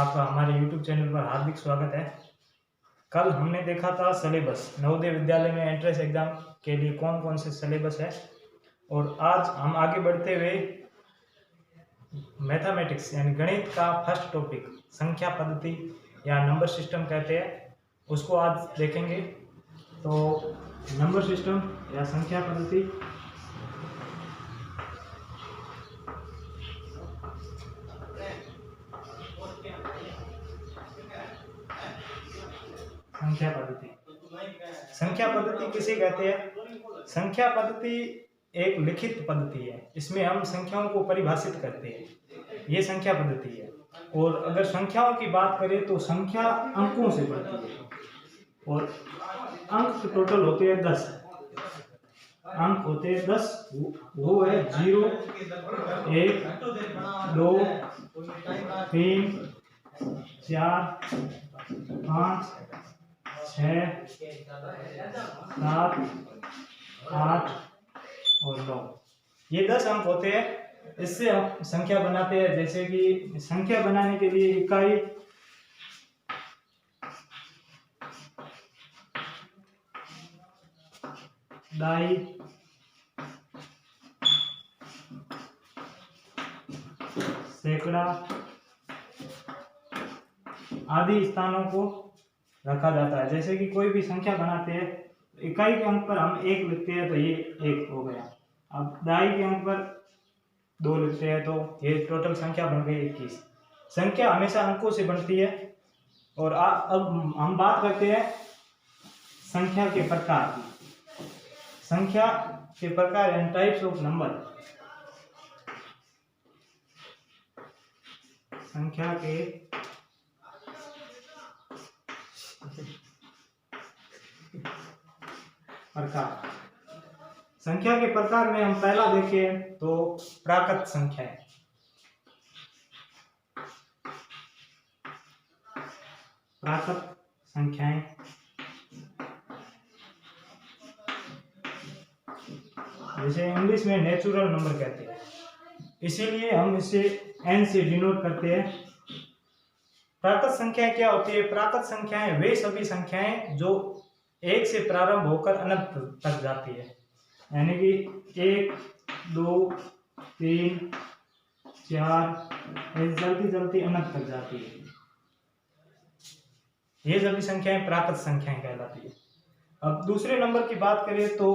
आपका हमारे YouTube channel पर हार्दिक स्वागत है। कल हमने देखा था सिलेबस, नवोदय विद्यालय में एंट्रेंस एग्जाम के लिए कौन कौन से सिलेबस है, और आज हम आगे बढ़ते हुए मैथमेटिक्स यानी गणित का फर्स्ट टॉपिक संख्या पद्धति या नंबर सिस्टम कहते हैं, उसको आज देखेंगे। तो नंबर सिस्टम या संख्या पद्धति, संख्या पद्धति किसे कहते हैं? संख्या पद्धति एक लिखित पद्धति है। इसमें हम संख्याओं को परिभाषित करते हैं, ये संख्या पद्धति है। और अगर संख्याओं की बात करें तो संख्या अंकों से बनती है, और अंक टोटल होते हैं 10। अंक होते हैं 10, वो है 0, 1, 2, 3, 4, 5, 6, 7, 8 और 9, ये 10 अंक होते हैं। इससे हम संख्या बनाते हैं। जैसे कि संख्या बनाने के लिए इकाई, दाई, सैकड़ा आदि स्थानों को रखा जाता है। जैसे कि कोई भी संख्या बनाते हैं, इकाई के अंक पर हम 1 लिखते हैं तो ये 1 हो गया। अब दाई के अंक पर 2 लिखते हैं तो ये टोटल संख्या बन गई 21। संख्या हमेशा अंकों से बनती है। और अब हम बात करते हैं संख्या के प्रकार की। संख्या के प्रकार एंड टाइप्स ऑफ नंबर। संख्या के प्रकार, संख्या के प्रकार में हम पहला देखें तो प्राकृत संख्याएं। प्राकृत संख्याएं जैसे इंग्लिश में नेचुरल नंबर कहते हैं, इसीलिए हम इसे n से डिनोट करते हैं। प्राकृत संख्याएं क्या होती है? प्राकृत संख्याएं वे सभी संख्याएं जो 1 से प्रारंभ होकर अनंत तक जाती है, यानी कि 1, 2, 3, 4 जल्दी जल्दी अनंत तक जाती है। ये सभी संख्याएं प्राकृत संख्याएं कहलाती है। अब दूसरे नंबर की बात करें तो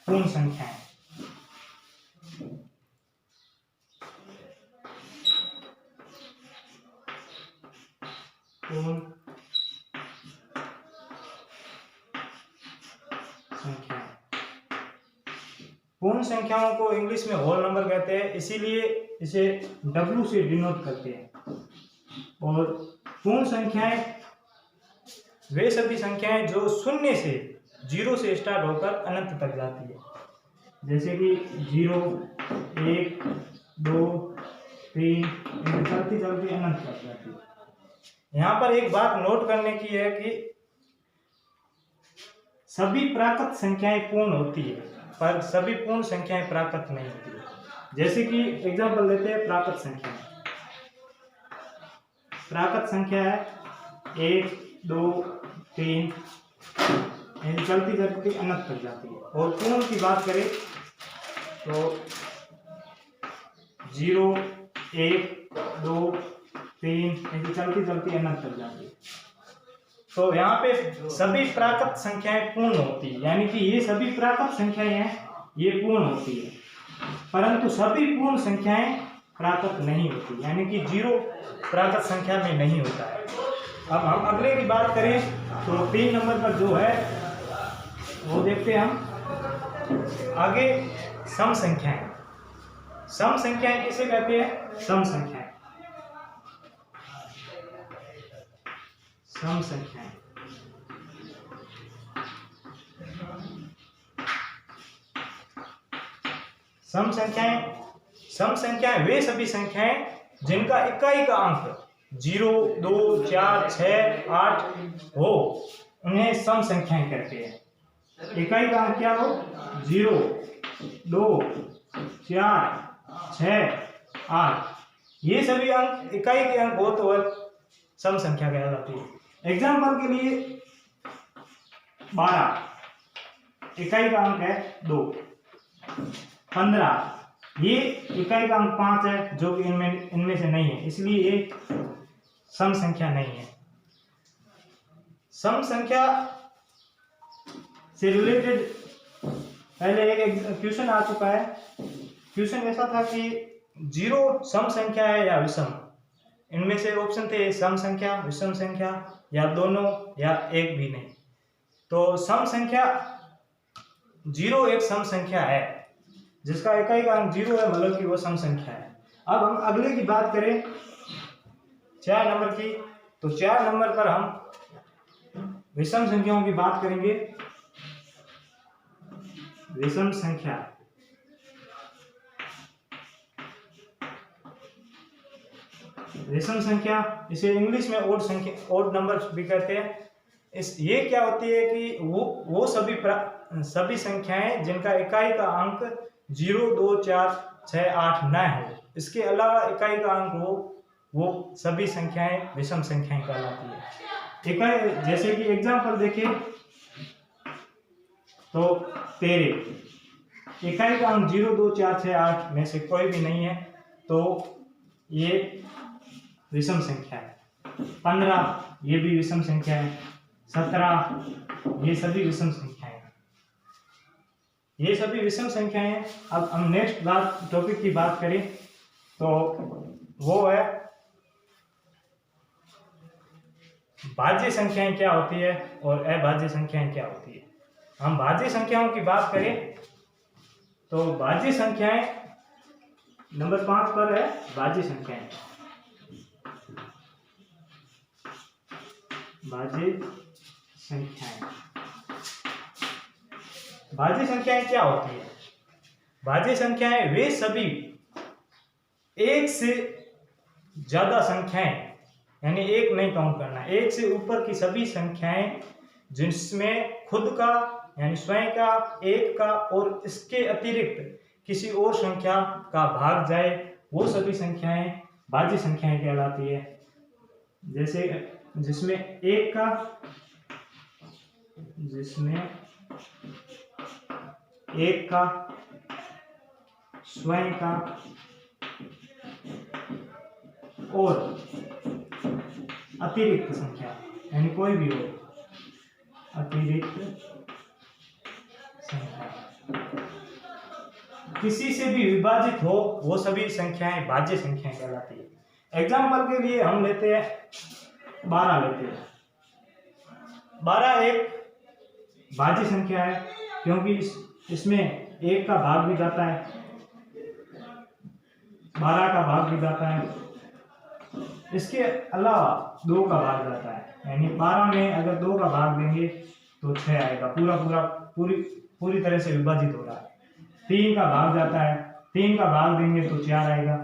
पूर्ण संख्याएं। पूर्ण संख्याएं, पूर्ण संख्याओं को इंग्लिश में होल नंबर कहते हैं, इसीलिए इसे W से डिनोट करते हैं। और पूर्ण संख्याएं वे सभी संख्याएं जो 0 से स्टार्ट होकर अनंत तक जाती है। जैसे कि 0, 1, 2, 3 चलती चलती अनंत तक जाती है। यहाँ पर एक बात नोट करने की है कि सभी प्राकृत संख्याएं पूर्ण होती है, पर सभी पूर्ण संख्याएं प्राकृत नहीं होती है। जैसे कि एग्जांपल लेते हैं प्राकृत संख्या। प्राकृत संख्या है 1, 2, 3 चलती चलती अनंत तक जाती है। और पूर्ण की बात करें तो 0, 1, 2, 3 चलती चलती अनंत तक जाती है। तो यहाँ पे सभी प्राकृत संख्याएं पूर्ण होती है, यानी कि ये सभी प्राकृत संख्याएं हैं, ये पूर्ण होती है। परंतु सभी पूर्ण संख्याएं प्राकृत नहीं होती, यानी कि 0 प्राकृत संख्या में नहीं होता है। अब हम अगले की बात करें तो 3 नंबर पर जो है वो देखते हैं हम आगे। सम संख्याएं। सम संख्याएं किसे कहते हैं? सम संख्याएं। सम संख्याएं सम संख्याएं वे सभी संख्याएं जिनका इकाई का अंक 0, 2, 4, 6, 8 हो, उन्हें सम संख्याएं कहते हैं। इकाई का अंक क्या हो? 0, 2, 4, 6, 8 ये सभी अंक इकाई के अंक हो तो वह सम संख्या कहलाती है। एग्जाम्पल के लिए 12 इकाई का अंक है 2, 15 ये इकाई का अंक 5 है जो कि इनमें से नहीं है, इसलिए ये सम संख्या नहीं है। सम संख्या से रिलेटेड पहले एक क्वेश्चन आ चुका है। क्वेश्चन ऐसा था कि 0 सम संख्या है या विषम। इनमें से ऑप्शन थे सम संख्या, विषम संख्या या दोनों या एक भी नहीं। तो सम संख्या 0 एक सम संख्या है जिसका इकाई का अंक 0 है, मतलब कि वो सम संख्या है। अब हम अगले की बात करें 4 नंबर की, तो 4 नंबर पर हम विषम संख्याओं की बात करेंगे। विषम संख्या विषम संख्या इसे इंग्लिश में ओड संख्या, ओड नंबर भी कहते हैं। ये क्या होती है कि वो सभी संख्याएं जिनका इकाई का अंक 0, 2, 4, 6, 8 न हो, इसके अलावा इकाई का अंक हो, वो सभी संख्याएं विषम संख्याएं कहलाती है। इकाई जैसे कि एग्जांपल देखिए तो 13 इकाई का अंक 0, 2, 4, 6, 8 में से कोई भी नहीं है, तो ये विषम संख्या है। 15 ये भी विषम संख्या है। 17 ये सभी विषम संख्याएं हैं। ये सभी विषम संख्याएं हैं। अब हम नेक्स्ट टॉपिक की बात करें तो वो है भाज्य संख्याएं क्या होती है और अभाज्य संख्याएं क्या होती है। हम भाज्य संख्याओं की बात करें तो भाज्य संख्याएं नंबर 5 पर है। भाज्य संख्याएं भाज्य संख्याएं क्या होती है? भाज्य संख्याएं वे सभी एक से ज्यादा संख्याएं, यानी एक नहीं काउंट करना, एक से ऊपर की सभी संख्याएं जिसमें खुद का यानी स्वयं का, एक का और इसके अतिरिक्त किसी और संख्या का भाग जाए, वो सभी संख्याएं भाज्य संख्याएं कहलाती है। जैसे जिसमें एक का स्वयं का और अतिरिक्त संख्या यानी कोई भी हो अतिरिक्त संख्या किसी से भी विभाजित हो, वो सभी संख्याएं भाज्य संख्याएं कहलाती है। एग्जाम्पल के लिए हम लेते हैं 12 लेते हैं। 12 एक भाज्य संख्या है क्योंकि इसमें एक का भाग भी जाता है, 12 का भाग भी जाता है, इसके अलावा 2 का भाग जाता है, यानी 12 में अगर 2 का भाग देंगे तो 6 आएगा, पूरी तरह से विभाजित हो रहा है। 3 का भाग जाता है, 3 का भाग देंगे तो 4 आएगा,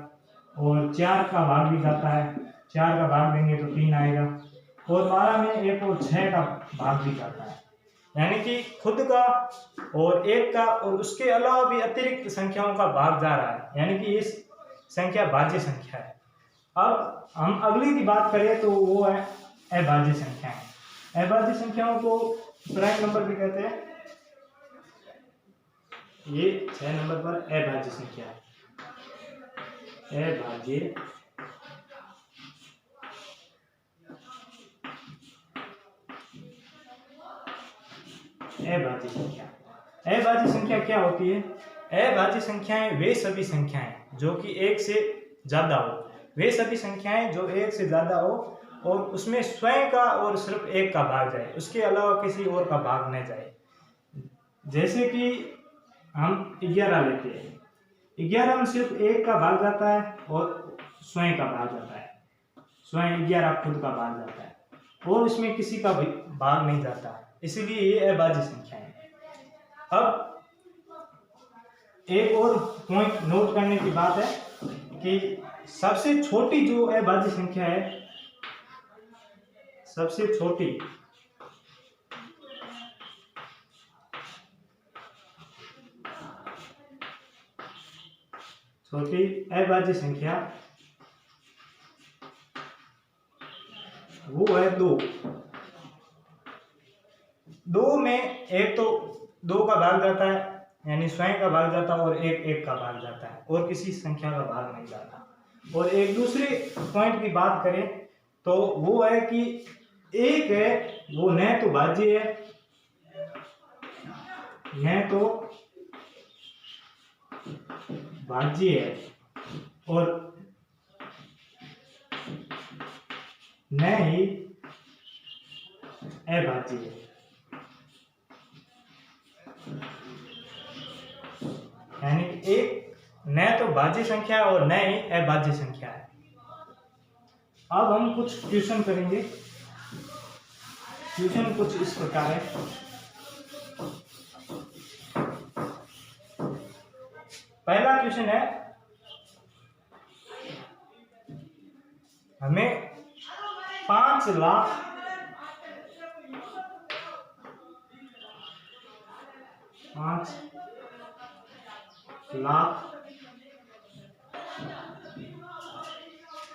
और 4 का भाग भी जाता है, 4 का भाग देंगे तो 3 आएगा, और 12 में एक और 6 का भाग भी जाता है, यानी कि खुद का और एक का और उसके अलावा भी अतिरिक्त संख्याओं का भाग जा रहा है, यानी कि इस संख्या भाज्य संख्या है। अब हम अगली की बात करें तो वो है अभाज्य संख्याएं। अभाज्य संख्याओं को प्राइम नंबर भी कहते हैं। ये 6 नंबर पर अभाज्य संख्या है। अभाज्य संख्या। अभाज्य संख्या क्या होती है? अभाज्य संख्याएं वे सभी संख्याएं जो कि एक से ज्यादा हो, वे सभी संख्याएं जो एक से ज्यादा हो और उसमें स्वयं का और सिर्फ एक का भाग जाए, उसके अलावा किसी और का भाग न जाए। जैसे कि हम 11 लेते हैं, 11 में सिर्फ एक का भाग जाता है और स्वयं का भाग जाता है, स्वयं 11 खुद का भाग जाता है और इसमें किसी का भी भाग नहीं जाता, इसीलिए ये अभाज्य संख्या है। अब एक और पॉइंट नोट करने की बात है कि सबसे छोटी जो अभाज्य संख्या है, सबसे छोटी अभाज्य संख्या वो है 2। 2 में एक तो 2 का भाग जाता है, यानी स्वयं का भाग जाता है, और एक 1 का भाग जाता है, और किसी संख्या का भाग नहीं जाता। और एक दूसरे पॉइंट की बात करें तो वो है कि 1 है वो न तो भाज्य है, न तो भाज्य है, और न ही अभाज्य है। यानी एक न तो भाज्य संख्या है और न ही अभाज्य संख्या है। अब हम कुछ क्वेश्चन करेंगे। क्वेश्चन कुछ इस प्रकार है। पहला क्वेश्चन है, हमें 5 लाख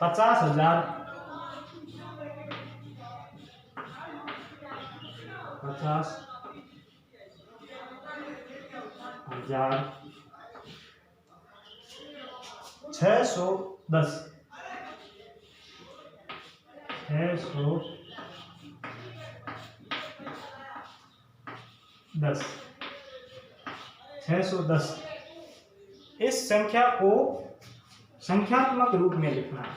50,000 610 610 इस संख्या को संख्यात्मक रूप में लिखना है।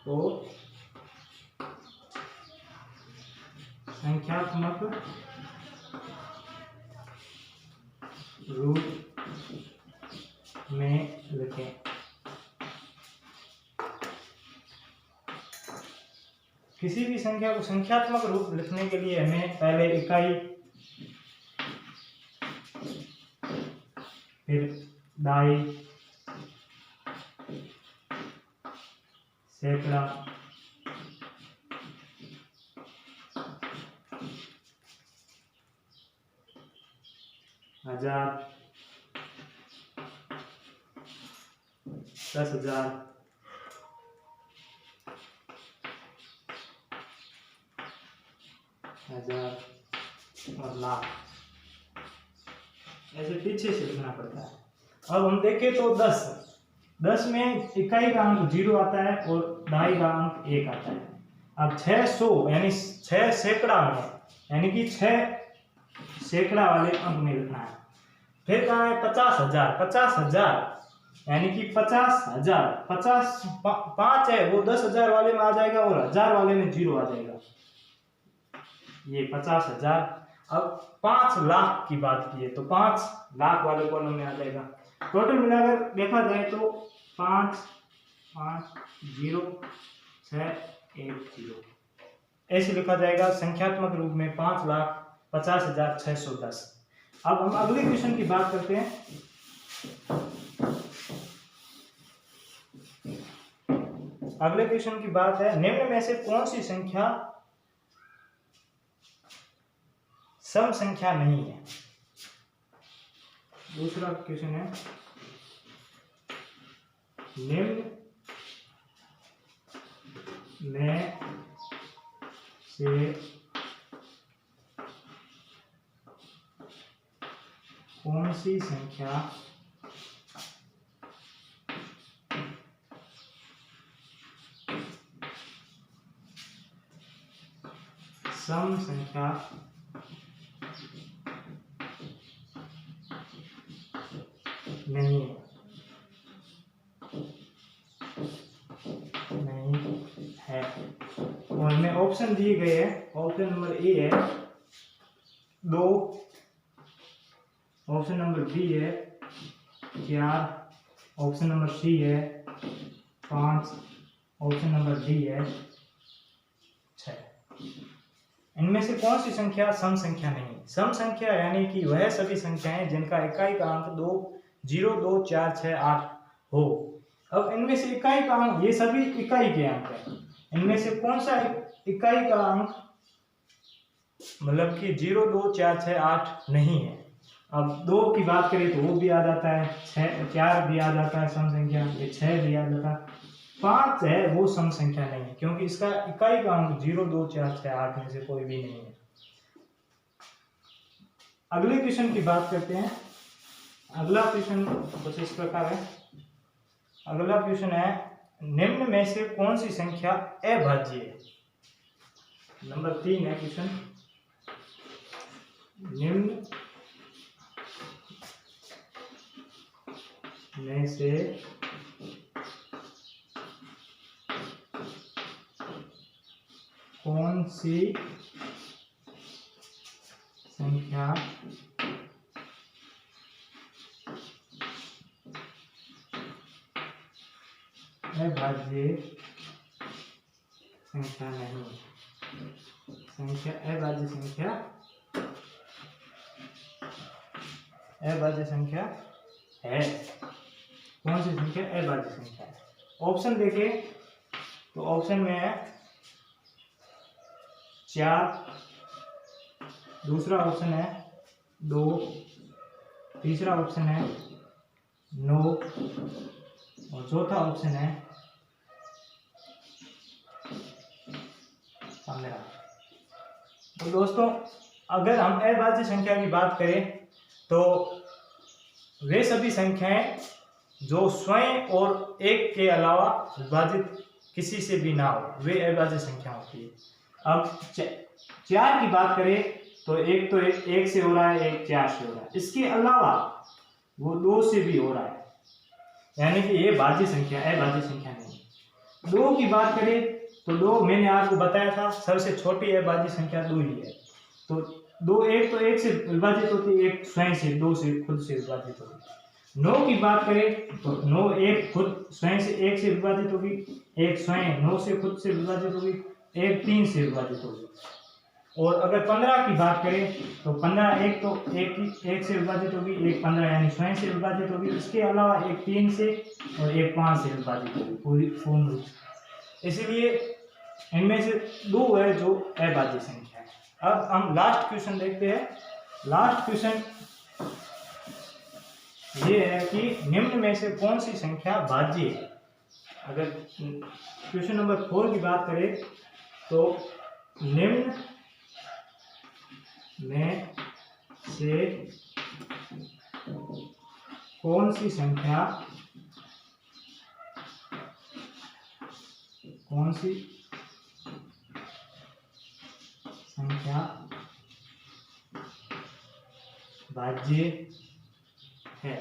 तो संख्यात्मक रूप में लिखें। किसी भी संख्या को संख्यात्मक रूप लिखने के लिए हमें पहले इकाई, फिर दाई, सैकड़ा, हजार, 10,000, हजार और लाख, ऐसे पीछे से लिखना पड़ता है। अब हम देखें तो 10 में इकाई का अंक 0 आता है और दाई का अंक 1 आता है। अब 600 यानी 6 सैकड़ा में, यानी कि 6 सैकड़ा वाले अंक में लिखना है। फिर कहा है 50,000 यानी कि 50,000, 5 है वो 10,000 वाले में आ जाएगा और 1000 वाले में 0 आ जाएगा, ये 50,000। अब 5 लाख की बात की है तो 5 लाख वाले कॉलम में आ जाएगा। टोटल मिलाकर देखा जाए तो 5 5 0 6 1 0 ऐसे लिखा जाएगा संख्यात्मक रूप में 5,50,610। अब हम अगले क्वेश्चन की बात करते हैं। अगले क्वेश्चन की बात है, निम्न में से कौन सी संख्या सम संख्या नहीं है। दूसरा क्वेश्चन है, निम्न में से कौन सी संख्या सम संख्या नहीं है। और हमें ऑप्शन दिए गए हैं। ऑप्शन नंबर ए है 2, ऑप्शन नंबर बी है 4, ऑप्शन नंबर सी है 5, ऑप्शन नंबर डी है 6। इनमें से कौन सी संख्या सम संख्या नहीं? सम संख्या यानी कि वह सभी संख्याएं जिनका इकाई का अंक 2, 0, 2, 4, 6, 8 हो। अब इनमें से इकाई का अंक, ये सभी इकाई के अंक हैं। इनमें से कौन सा इकाई का अंक मतलब कि 0, 2, 4, 6, 8 नहीं है। अब 2 की बात करें तो वो भी आ जाता है, 4 भी आ जाता है सम संख्या, ये 6 भी आ जाता है। 5 है वो सम संख्या नहीं है, क्योंकि इसका इकाई का अंक 0, 2, 4, 6, 8 में से कोई भी नहीं है। अगले क्वेश्चन की बात करते हैं। अगला क्वेश्चन कुछ इस प्रकार है। अगला क्वेश्चन है, निम्न में से कौन सी संख्या अभाज्य है? नंबर 3 है क्वेश्चन, निम्न में से कौन सी संख्या अभाज्य संख्या नहीं? अभाज्य संख्या है। कौन सी संख्या अभाज्य संख्या है? ऑप्शन देखें तो ऑप्शन में है 4, दूसरा ऑप्शन है 2, तीसरा ऑप्शन है 9 और चौथा ऑप्शन है 15। तो दोस्तों, अगर हम अभाज्य संख्या की बात करें तो वे सभी संख्याएं जो स्वयं और एक के अलावा विभाजित किसी से भी ना हो, वे अभाज्य संख्या होती है। अब 4 की बात करें तो एक तो एक से हो रहा है, एक 4 से हो रहा है, इसके अलावा वो 2 से भी हो रहा है, यानी कि ये भाज्य संख्या अभाज्य संख्या नहीं। 2 की बात करें तो 2 मैंने आपको बताया था सबसे छोटी अभाज्य संख्या 2 ही है। तो 2 एक तो एक से विभाजित होती है, एक स्वयं से 2 से खुद से विभाजित होगी। 9 की बात करें तो 9 एक खुद स्वयं से 1 से विभाजित होगी, एक स्वयं 9 से खुद से विभाजित होगी, एक 3 से विभाजित होगी। और अगर 15 की बात करें तो 15 एक तो एक से विभाजित होगी, एक 15 यानी स्वयं से विभाजित होगी, इसके अलावा एक 3 से और एक 5 से विभाजित होगी पूर्ण रूप से। इसलिए इनमें से 2 है जो अभाज्य संख्या है। अब हम लास्ट क्वेश्चन देखते हैं। लास्ट क्वेश्चन ये है कि निम्न में से कौन सी संख्या भाज्य है? अगर क्वेश्चन नंबर 4 की बात करें तो निम्न में से कौन सी संख्या भाज्य है?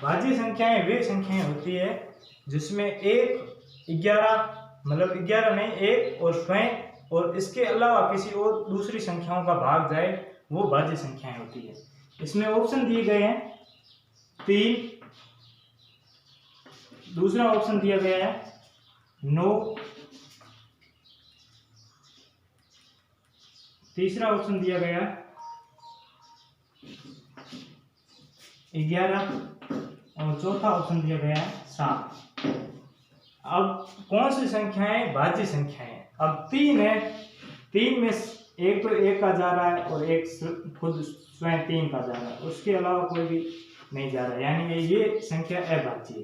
भाज्य संख्याएं वे संख्याएं होती है जिसमें 11 मतलब 11 नहीं, 1 और स्वयं और इसके अलावा किसी और दूसरी संख्याओं का भाग जाए, वो भाज्य संख्याएं होती है। इसमें ऑप्शन दिए गए हैं 3, दूसरा ऑप्शन दिया गया है 9, तीसरा ऑप्शन दिया गया 11 और चौथा ऑप्शन दिया गया है 7। अब कौन सी संख्याएं भाज्य संख्याएं? अब 3 है, 3 में एक तो 1 का जा रहा है और एक खुद स्वयं 3 का जा रहा है, उसके अलावा कोई भी नहीं जा रहा है, यानी ये संख्या अभाज्य है।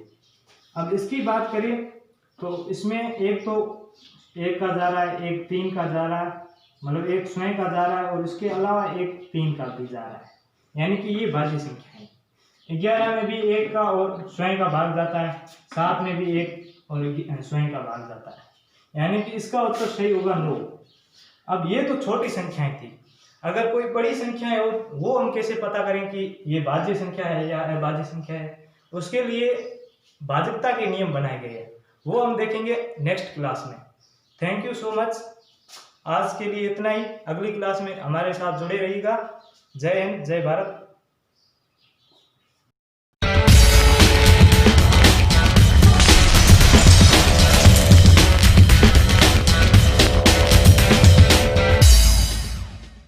अब इसकी बात करें तो इसमें एक तो 1 का जा रहा है, एक 3 का जा रहा है, मतलब एक स्वयं का जा रहा है और इसके अलावा एक 3 का भी जा रहा है, यानी कि ये भाज्य संख्या है। 11 में भी 1 का और स्वयं का भाग जाता है, 7 में भी 1 और स्वयं का भाग जाता है, यानी कि इसका उत्तर सही होगा 9। अब ये तो छोटी संख्याएं थी, अगर कोई बड़ी संख्या है वो हम कैसे पता करें कि ये भाज्य संख्या है या अभाज्य संख्या है? उसके लिए भाजकता के नियम बनाए गए हैं, वो हम देखेंगे नेक्स्ट क्लास में। Thank you so much. आज के लिए इतना ही। अगली क्लास में हमारे साथ जुड़े रहिएगा। जय हिंद, जय भारत।